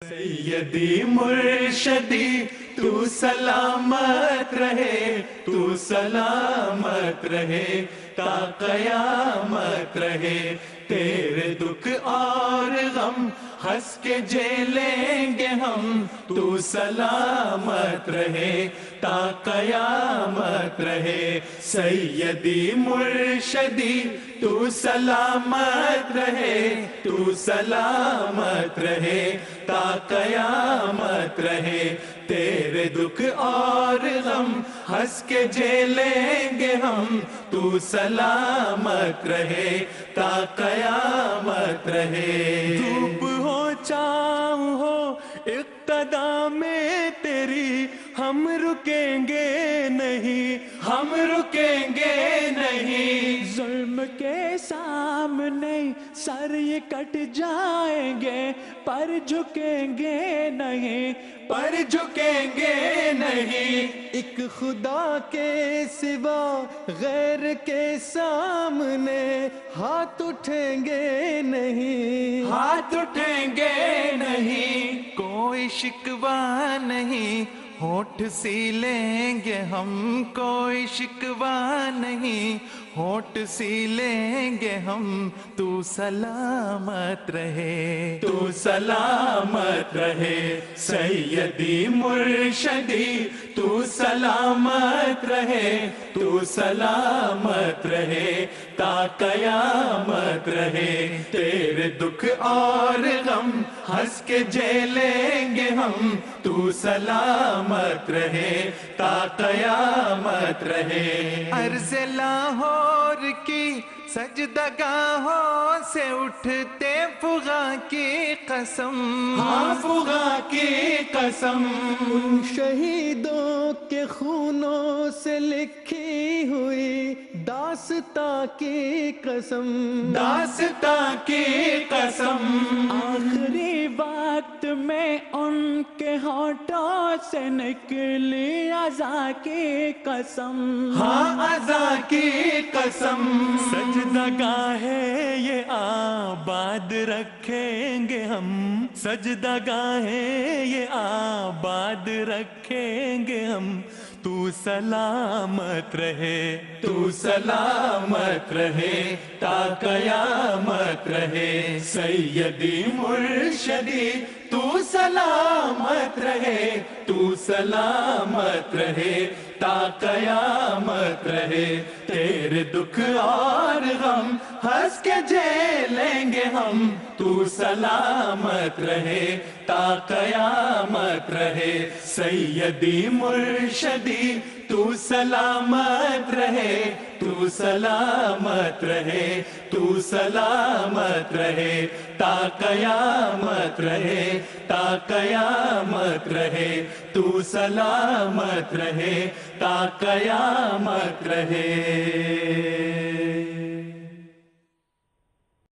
سیدی مرشدی تو سلامت رہے، تو سلامت رہے تا قیامت رہے، تیرے دکھ اور غم ہنس کے جھیلیں گے ہم، تو سلامت رہے تا قیامت رہے۔ سیدی مرشدی تو سلامت رہے، تو سلامت رہے تا قیامت رہے، تیرے دکھ اور غم ہنس کے جھیلیں گے ہم، تو سلامت رہے تا قیامت رہے۔ دھوپ ہو چھاؤں ہو اقتدا میں تیری، ہم رکیں گے نہیں، ہم رکیں گے نہیں۔ ظلم کے سامنے سر یہ کٹ جائیں گے، پر جھکیں گے نہیں، پر جھکیں گے نہیں۔ ایک خدا کے سوا غیر کے سامنے ہاتھ اٹھیں گے نہیں، ہاتھ اٹھیں گے نہیں۔ کوئی شکوہ نہیں ہونٹ سی لیں گے ہم، کوئی شکوہ نہیں ہونٹ سی لیں گے ہم، تو سلامت رہے، تو سلامت رہے۔ سیدی مرشدی تو سلامت رہے، تو سلامت رہے تا قیامت رہے، تیرے دکھ اور غم ہنس کے جھیلیں گے ہم، تو سلامت رہے تا قیامت رہے۔ عرض لاہور کی سجدگاہوں سے اٹھتے فغاں کی قسم، ہاں فغاں کی قسم، ان شہیدوں کے خونوں سے لکھی ہوئی داستاں کی قسم، داستاں کی قسم۔ آخری وقت میں ان کے ہونٹوں سے نکلی عزا کی قسم، ہاں عزا کی قسم۔ سجدگاہ ہے یہ آباد رکھیں گے ہم، سجدگاہ ہے یہ آباد رکھیں گے ہم، تو سلامت رہے، تو سلامت رہے تا قیامت رہے۔ سیدی مرشدی تو سلامت رہے، تو سلامت رہے تا قیامت رہے، تیرے دکھ اور غم ہنس کے جھیلیں گے ہم، تو سلامت رہے تا قیامت رہے۔ سیدی مرشدی تو سلامت رہے، تو سلامت رہے، تو سلامت رہے تا قیامت رہے، تا قیامت رہے، تو سلامت رہے تا قیامت رہے۔